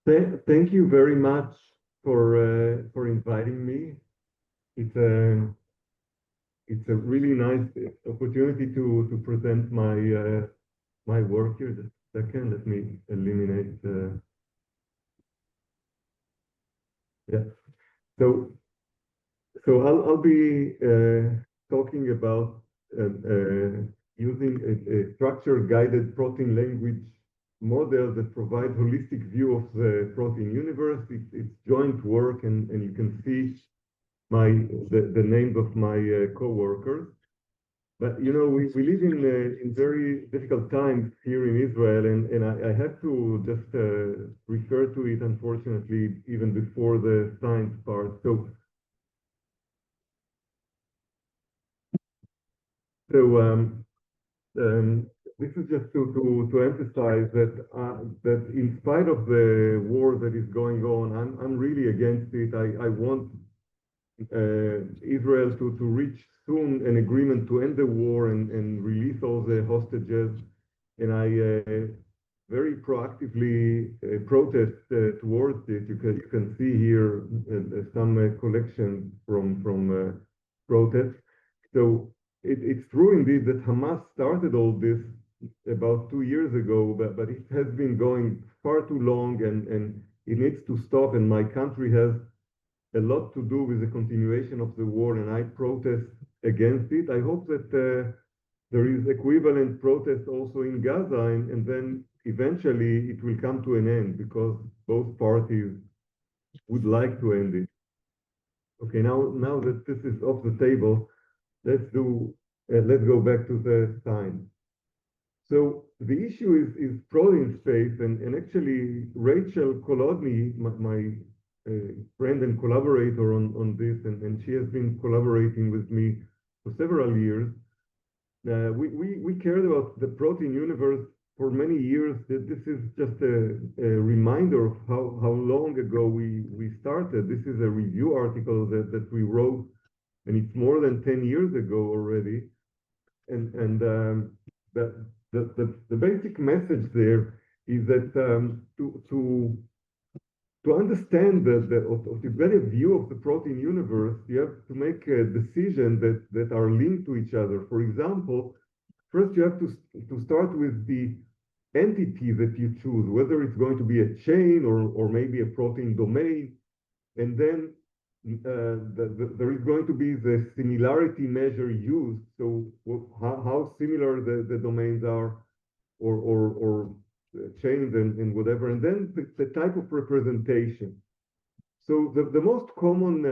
Thank you very much for inviting me. It's a it's a really nice opportunity to present my work here. Just a second, let me eliminate. Yeah. So I'll be talking about using a structure-guided protein language model that provides holistic view of the protein universe. It's joint work, and you can see the names of my co-workers. But you know, we live in very difficult times here in Israel, and I have to just refer to it, unfortunately, even before the science part. So this is just to emphasize that in spite of the war that is going on, I'm really against it. I want Israel to reach soon an agreement to end the war and release all the hostages. And I very proactively protest towards it. You can see here some collections from protests. So it's true indeed that Hamas started all this about 2 years ago, but it has been going far too long, and it needs to stop. And my country has a lot to do with the continuation of the war, and I protest against it. I hope that there is equivalent protest also in Gaza, and then eventually it will come to an end because both parties would like to end it. Okay, now that this is off the table, let's go back to the science. So the issue is protein space, and actually Rachel Kolodny, my friend and collaborator on this, and she has been collaborating with me for several years. We cared about the protein universe for many years. This is just a reminder of how long ago we started. This is a review article that we wrote, and it's more than 10 years ago already. And the basic message there is that to understand to get a view of the protein universe, you have to make a decision that are linked to each other. For example, first you have to start with the entity that you choose, whether it's going to be a chain or maybe a protein domain, and then there is going to be the similarity measure used. So how similar the domains are, or chains and whatever, and then the type of representation. So the most common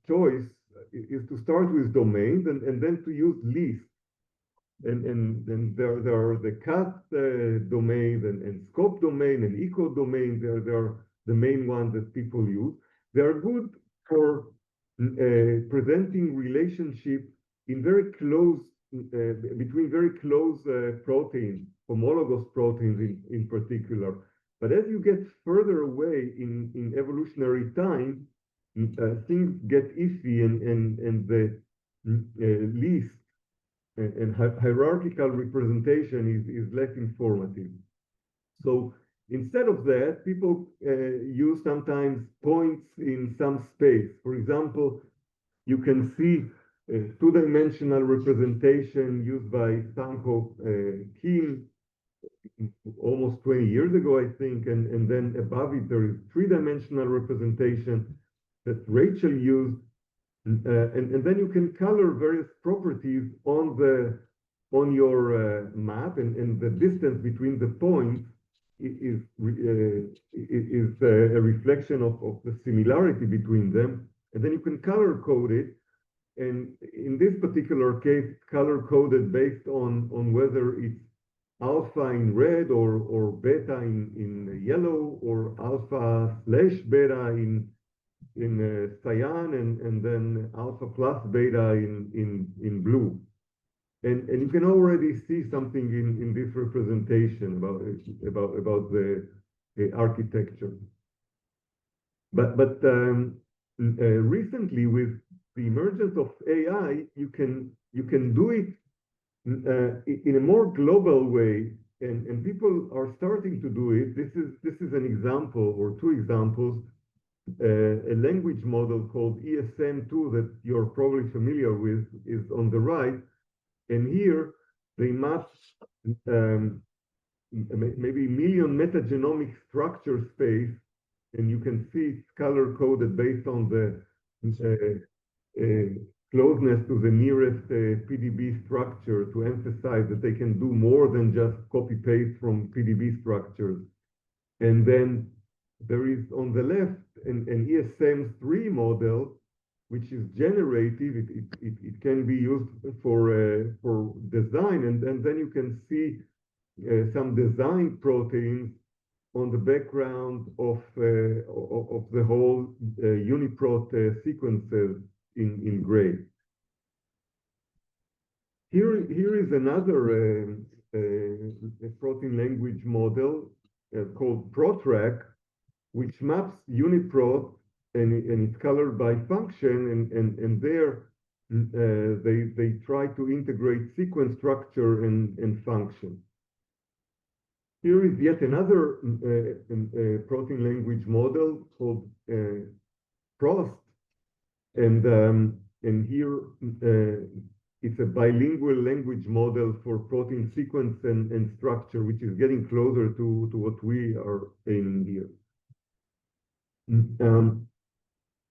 choice is to start with domains and then to use lists. And there are the cat domain and scope domain and eco domain. They are the main ones that people use. They are good for presenting relationship in very close between very close proteins, homologous proteins in particular. But as you get further away in evolutionary time, things get iffy, and the list and hierarchical representation is less informative. So instead of that, people use sometimes points in some space. For example, you can see two-dimensional representation used by Sanko Kim almost 20 years ago, I think, and then above it there is three-dimensional representation that Rachel used, and then you can color various properties on your map, and the distance between the points is a reflection of the similarity between them, and then you can color code it. And in this particular case, color coded based on whether it's alpha in red or beta in yellow, or alpha / beta in cyan, and then alpha plus beta in blue. And you can already see something in this representation about the architecture. But recently, with the emergence of AI, you can do it in a more global way, and people are starting to do it. This is an example or two examples. A language model called ESM2 that you're probably familiar with is on the right. And here they map maybe million metagenomic structure space, and you can see it's color coded based on the closeness to the nearest PDB structure to emphasize that they can do more than just copy paste from PDB structures. And then there is on the left an ESM3 model, which is generative. It can be used for design, and then you can see some design proteins on the background of the whole UniProt sequences in gray. Here is another protein language model called ProTrack, which maps UniProt and it's colored by function, and there they try to integrate sequence structure and function. Here is yet another protein language model called ProSE, and here it's a bilingual language model for protein sequence and structure, which is getting closer to what we are aiming here.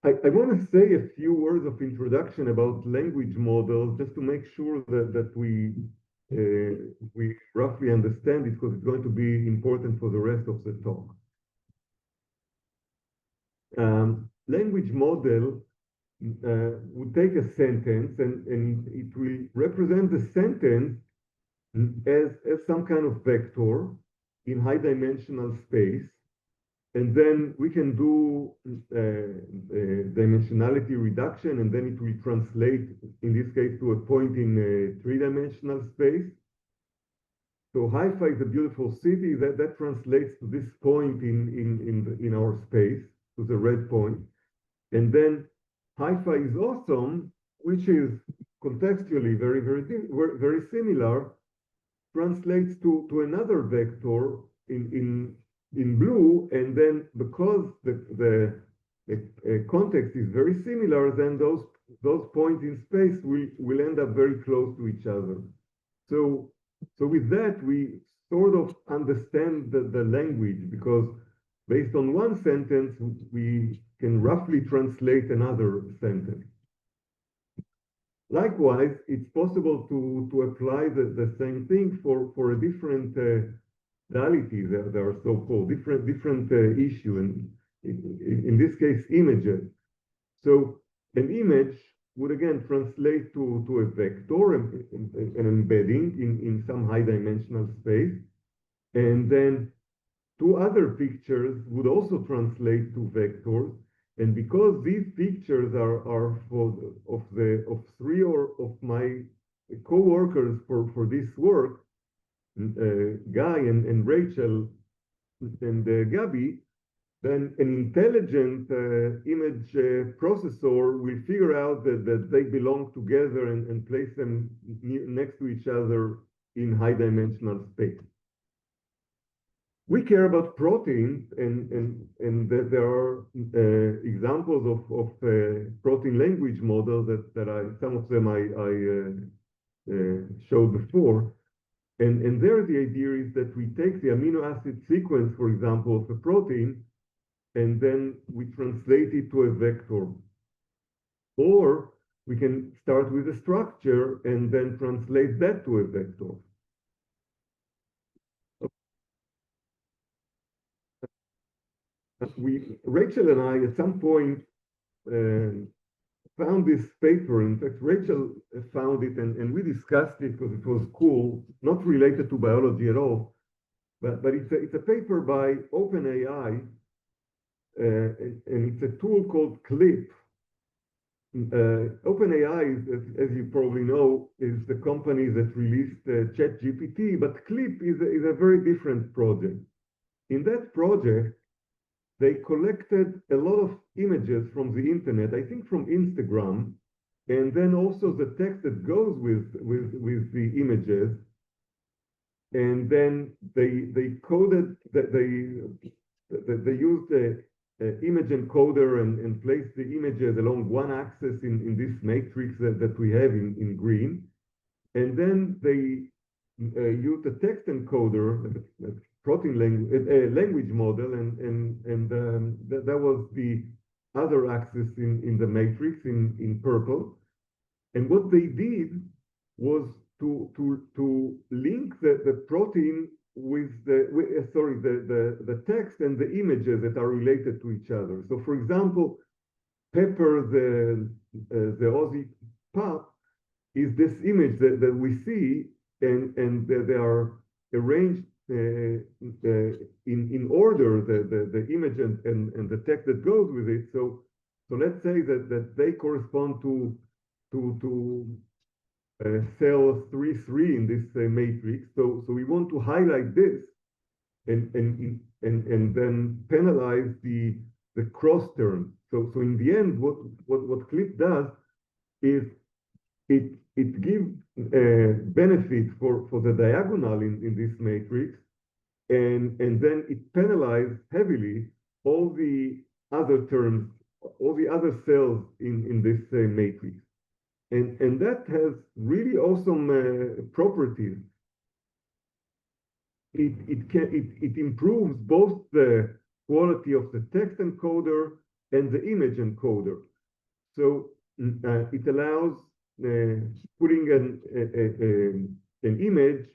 I want to say a few words of introduction about language models, just to make sure that we roughly understand it, because it's going to be important for the rest of the talk. Language model would take a sentence and it will represent the sentence as some kind of vector in high dimensional space. And then we can do dimensionality reduction, and then it will translate, in this case, to a point in a three-dimensional space. So Haifa is a beautiful city. That translates to this point in our space, to the red point. And then Haifa is awesome, which is contextually very similar, translates to another vector in blue, and then because the context is very similar, then those points in space will end up very close to each other. So with that, we sort of understand the language, because based on one sentence, we can roughly translate another sentence. Likewise, it's possible to apply the same thing for a different modalities. There are so-called different issue, and in this case, images. So an image would again translate to a vector, an embedding in some high dimensional space, and then two other pictures would also translate to vectors. And because these pictures are of three of my co-workers for this work, Guy and Rachel and Gabi, then an intelligent image processor will figure out that they belong together and place them next to each other in high dimensional space. We care about proteins, and there are examples of protein language models that some of them I showed before. And there the idea is that we take the amino acid sequence, for example, of a protein, and then we translate it to a vector. Or we can start with a structure and then translate that to a vector. Rachel and I, at some point, found this paper. In fact, Rachel found it, and we discussed it because it was cool, not related to biology at all. But it's a paper by OpenAI, and it's a tool called CLIP. OpenAI, as you probably know, is the company that released ChatGPT, but CLIP is a very different project. In that project, they collected a lot of images from the internet, I think from Instagram, and then also the text that goes with the images. and then they coded that they used the image encoder and placed the images along one axis in this matrix that we have in green. And then they used a text encoder, a protein language model, and that was the other axis in the matrix in purple. And what they did was to link the protein with the text and the images that are related to each other. So, for example, Pepper, the Aussie pup, is this image that we see, and they are arranged in order, the image and the text that goes with it. So let's say that they correspond to cell 3,3 in this matrix. So we want to highlight this and then penalize the cross term. So in the end, what Clip does is it gives benefit for the diagonal in this matrix, and then it penalizes heavily all the other terms, all the other cells in this matrix. And that has really awesome properties. It improves both the quality of the text encoder and the image encoder. So it allows putting an image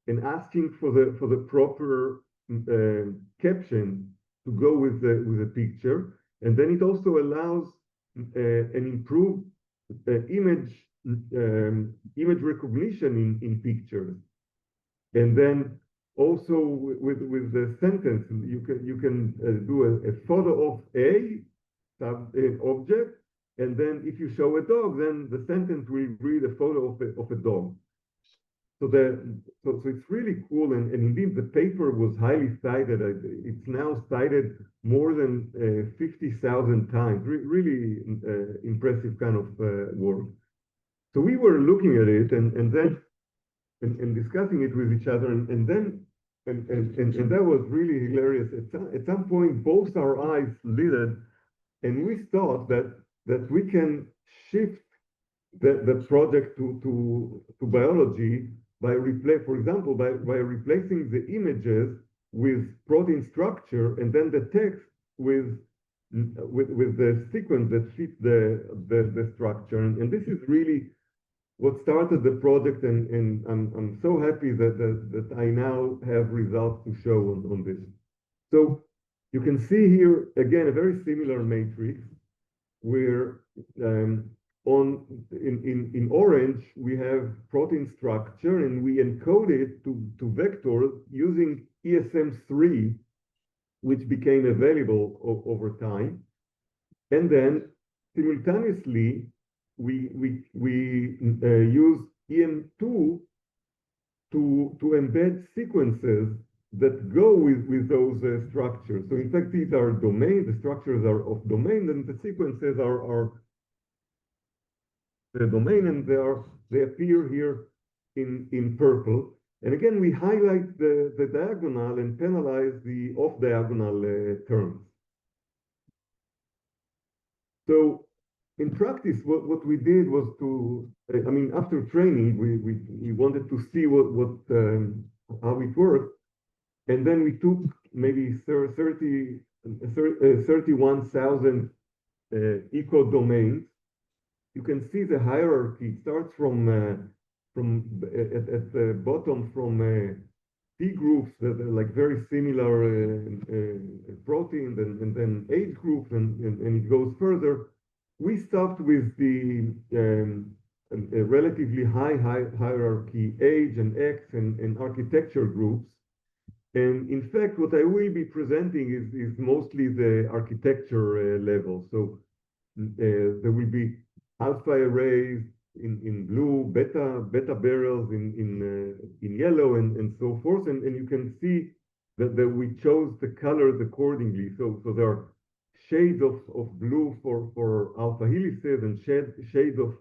and asking for the proper caption to go with the picture, and then it also allows an improved image recognition in pictures. And then also with the sentence, you can do a photo of a object, and then if you show a dog, then the sentence will read a photo of a dog. So it's really cool, and indeed the paper was highly cited. It's now cited more than 50,000 times. Really impressive kind of work. So we were looking at it and then discussing it with each other, and that was really hilarious. At some point, both our eyes lit up, and we thought that we can shift the project to biology by for example, by replacing the images with protein structure, and then the text with the sequence that fits the structure. And this is really what started the project, and I'm so happy that I now have results to show on this. So you can see here again a very similar matrix where in orange we have protein structure, and we encode it to vectors using ESM3, which became available over time. And then simultaneously we use EM2 to embed sequences that go with those structures. So in fact, these are domains. The structures are of domain, and the sequences are the domain, and they appear here in purple. And again, we highlight the diagonal and penalize the off-diagonal terms. So in practice, what we did was after training, we wanted to see how it worked. And then we took maybe 31,000 equal domains. You can see the hierarchy. It starts from at the bottom from T groups that are like very similar proteins, and then age groups, and it goes further. We stopped with the relatively high hierarchy, age and X and architecture groups. And in fact, what I will be presenting is mostly the architecture level. So there will be alpha arrays in blue, beta barrels in yellow, and so forth. And you can see that we chose the colors accordingly. So there are shades of blue for alpha helices, and shades of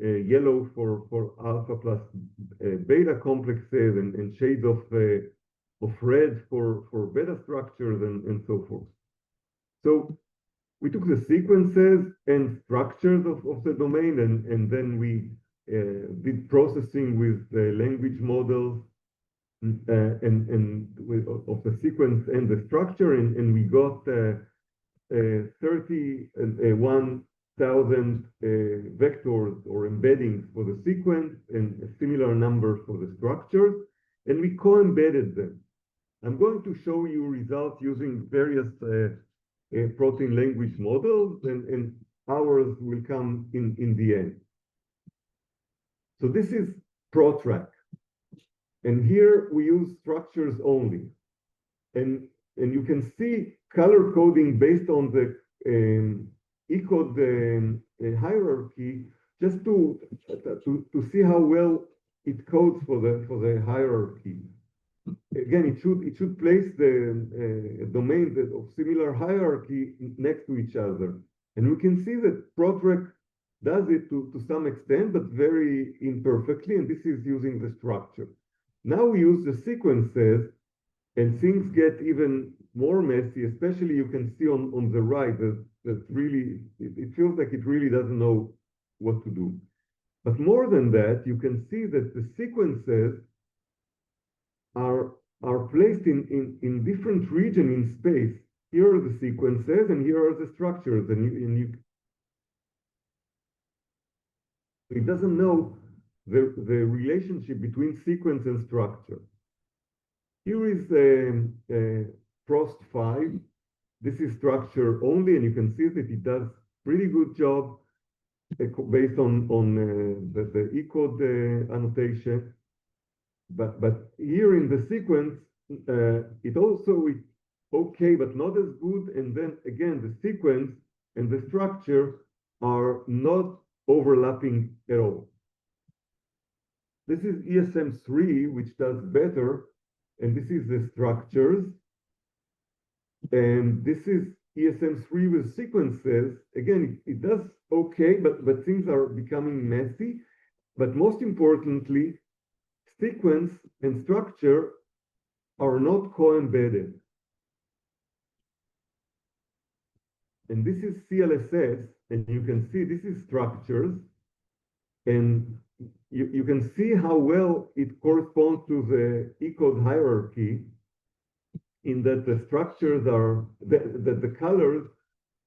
yellow for alpha plus beta complexes, and shades of red for beta structures, and so forth. So we took the sequences and structures of the domain, and then we did processing with the language models of the sequence and the structure, and we got 31,000 vectors or embeddings for the sequence and a similar number for the structures, and we co-embedded them. I'm going to show you results using various protein language models, and ours will come in the end. So this is ProTrack. And here we use structures only. And you can see color coding based on the ECODE hierarchy, just to see how well it codes for the hierarchy. Again, it should place the domains of similar hierarchy next to each other. And we can see that ProTrack does it to some extent, but very imperfectly, and this is using the structure. Now we use the sequences, and things get even more messy, especially you can see on the right that really, it feels like it really doesn't know what to do. But more than that, you can see that the sequences are placed in different regions in space. Here are the sequences, and here are the structures, and it doesn't know the relationship between sequence and structure. Here is ProSE 5. This is structure only, and you can see that it does pretty good job based on the ECODE annotation. But here in the sequence, it also is okay, but not as good. And then again, the sequence and the structure are not overlapping at all. This is ESM3, which does better, and this is the structures. And this is ESM3 with sequences. Again, it does okay, but things are becoming messy. But most importantly, sequence and structure are not co-embedded. And this is CLSS, and you can see this is structures, and you can see how well it corresponds to the ECODE hierarchy, in that the structures are, that the colors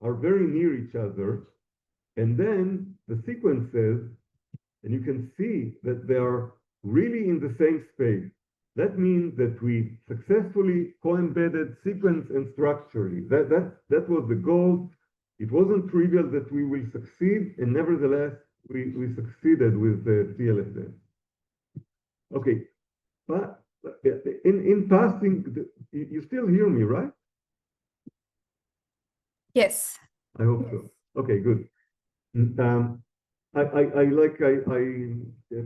are very near each other, and then the sequences, and you can see that they are really in the same space. That means that we successfully co-embedded sequence and structurally. That was the goal. It wasn't trivial that we will succeed, and nevertheless, we succeeded with the CLSS. Okay, but in passing, you still hear me, right? Yes. I hope so. Okay, good. I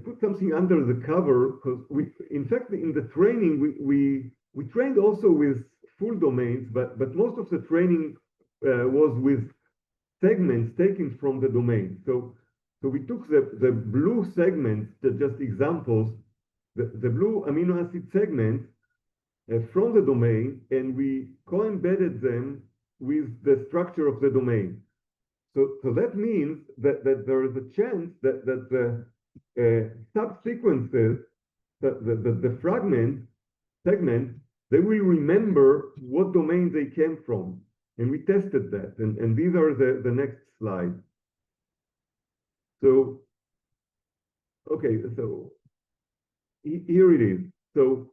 put something under the cover, because in fact, in the training, we trained also with full domains, but most of the training was with segments taken from the domain. So we took the blue segments, just examples, the blue amino acid segments from the domain, and we co-embedded them with the structure of the domain. So that means that there is a chance that the subsequences, the fragment segment, they will remember what domain they came from. And we tested that. And these are the next slides. So, okay, so here it is. So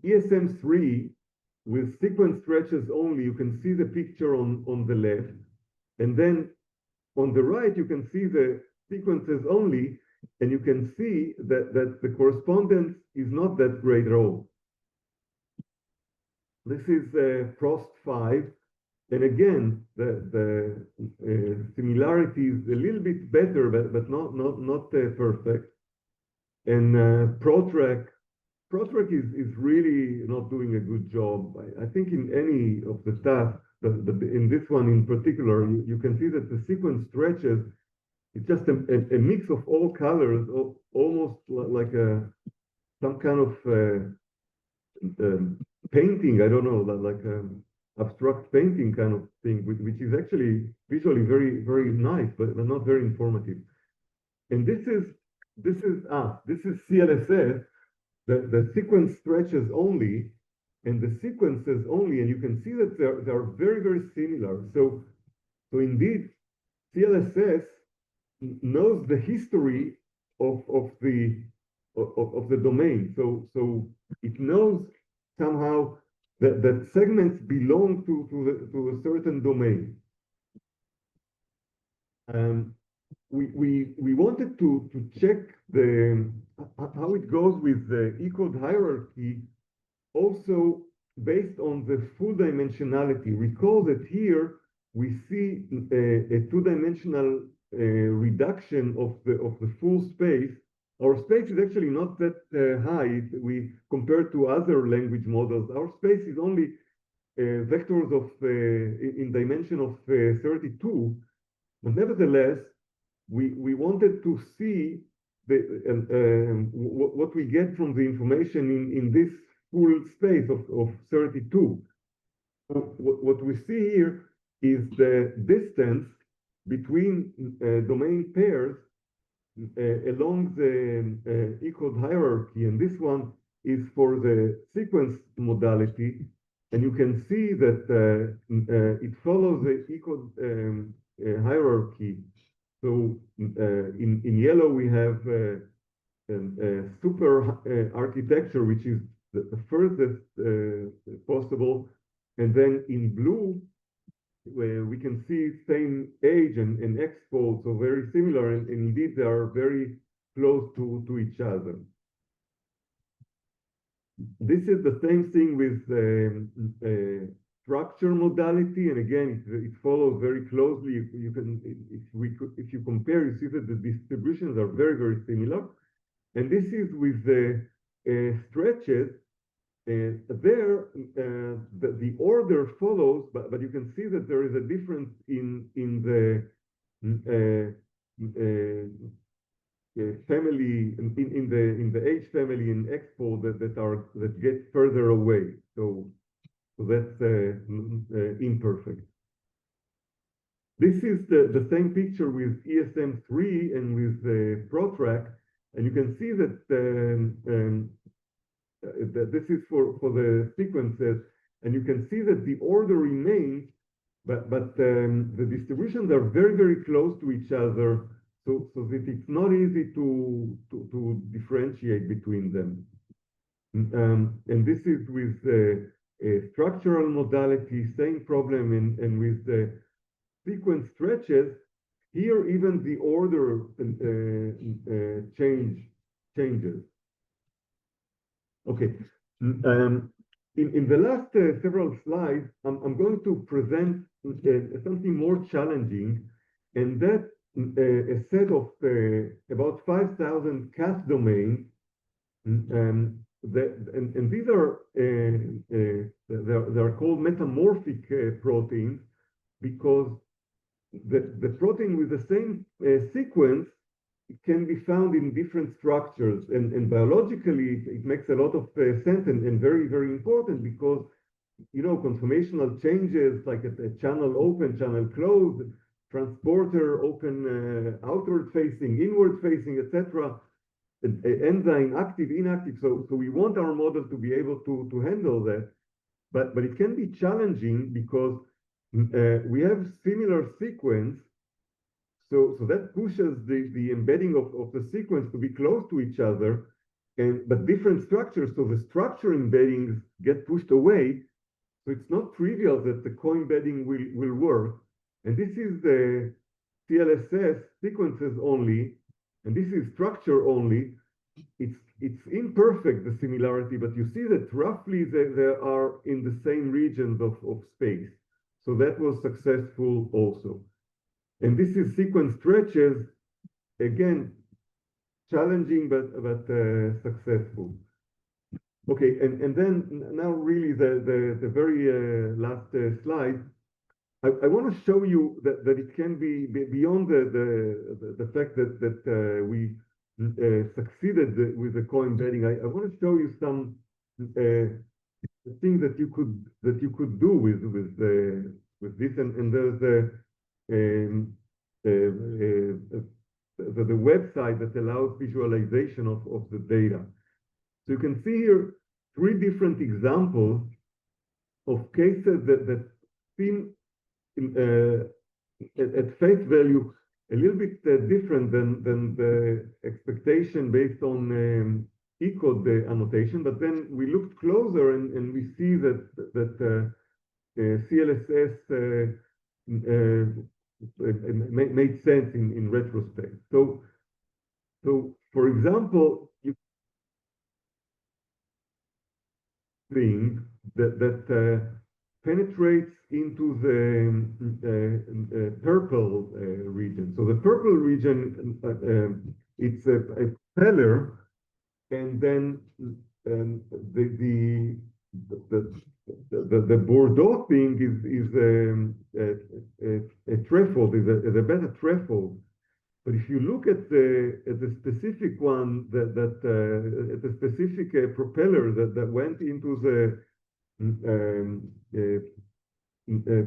ESM3 with sequence stretches only, you can see the picture on the left. And then on the right, you can see the sequences only, and you can see that the correspondence is not that great at all. This is ProSE 5, and again, the similarity is a little bit better, but not perfect. And ProTrack is really not doing a good job. I think in any of the tasks, in this one in particular, you can see that the sequence stretches it's just a mix of all colors, almost like some kind of painting. I don't know, like abstract painting kind of thing, which is actually visually very, very nice, but not very informative. And this is CLSS, the sequence stretches only, and the sequences only, and you can see that they're very, very similar. So indeed, CLSS knows the history of the domain. So it knows somehow that segments belong to a certain domain. We wanted to check how it goes with the E-code hierarchy, also based on the full dimensionality. Recall that here we see a two-dimensional reduction of the full space. Our space is actually not that high. We compared to other language models. Our space is only vectors of in dimension of 32. But nevertheless, we wanted to see what we get from the information in this full space of 32. So what we see here is the distance between domain pairs along the E-code hierarchy, and this one is for the sequence modality, and you can see that it follows the E-code hierarchy. So in yellow we have super architecture, which is the furthest possible, and then in blue where we can see same age and X-fold, so very similar, and indeed they are very close to each other. This is the same thing with structure modality, and again, it follows very closely. You can, if you compare, you see that the distributions are very, very similar. And this is with the stretches. There, the order follows, but you can see that there is a difference in the family, in the H family and X-fold that get further away. So that's imperfect. This is the same picture with ESM3 and with ProTrack, and you can see that that this is for the sequences, and you can see that the order remains, but the distributions are very, very close to each other, so that it's not easy to differentiate between them. And this is with structural modality, same problem, and with the sequence stretches, here even the order changes. Okay. In the last several slides, I'm going to present something more challenging, and that a set of about 5,000 Cas domains, and these are they're called metamorphic proteins because the protein with the same sequence can be found in different structures, and biologically it makes a lot of sense and very, very important because, you know, conformational changes like a channel open, channel closed, transporter open, outward facing, inward facing, etc., enzyme active, inactive. So we want our model to be able to handle that, but it can be challenging because we have similar sequence. So that pushes the embedding of the sequence to be close to each other, but different structures. So the structure embeddings get pushed away. So it's not trivial that the co-embedding will work. And this is the CLSS sequences only, and this is structure only. It's imperfect, the similarity, but you see that roughly they are in the same regions of space. So that was successful also. And this is sequence stretches, again, challenging, but successful. Okay, and then now really the very last slide. I want to show you that it can be beyond the fact that we succeeded with the co-embedding. I want to show you some things that you could do with this, and there's the website that allows visualization of the data. So you can see here 3 different examples of cases that seem at face value a little bit different than the expectation based on E-code annotation, but then we looked closer and we see that CLSS made sense in retrospect. So for example, you think that penetrates into the purple region. So the purple region, it's a propeller, and then the Bordeaux thing is a trefoil, is a beta trefoil. But if you look at the specific one the specific propeller that went into the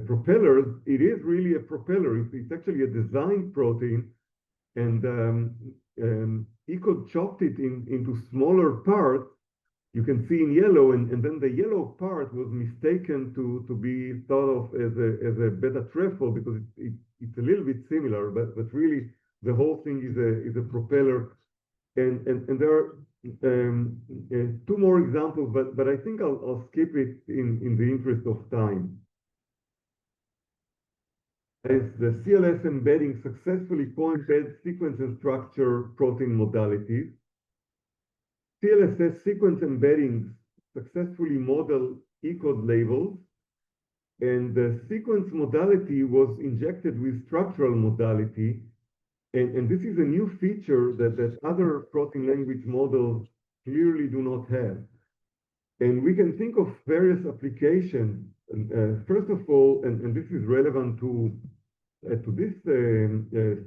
propellers, it is really a propeller. It's actually a design protein, and E-code chopped it into smaller parts. You can see in yellow, and then the yellow part was mistaken to be thought of as a beta trefoil because it's a little bit similar, but really the whole thing is a propeller. And there are 2 more examples, but I think I'll skip it in the interest of time. As the CLS embedding successfully co-embeds sequence and structure protein modalities, CLSS sequence embeddings successfully model E-code labels, and the sequence modality was injected with structural modality. And this is a new feature that other protein language models clearly do not have. And we can think of various applications. First of all, and this is relevant to this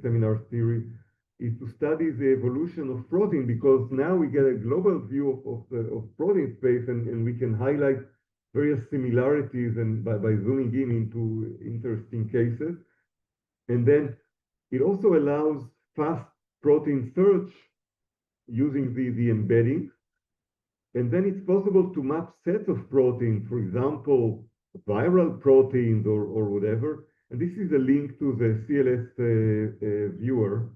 seminar series, is to study the evolution of protein, because now we get a global view of protein space, and we can highlight various similarities and by zooming in into interesting cases. And then it also allows fast protein search using the embedding. And then it's possible to map sets of proteins, for example, viral proteins or whatever. And this is a link to the CLS viewer.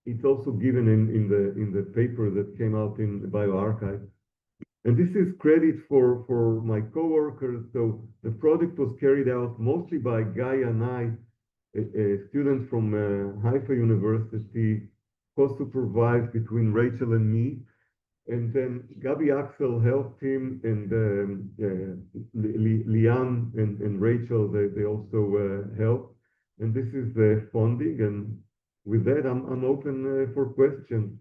It's also given in the paper that came out in the bioRxiv. And this is credit for my coworkers. So the project was carried out mostly by Guy and I, a student from Haifa University, co-supervised between Rachel and me. And then Gabi Axel helped him, and Liam and Rachel, they also helped. And this is the funding. And with that, I'm open for questions.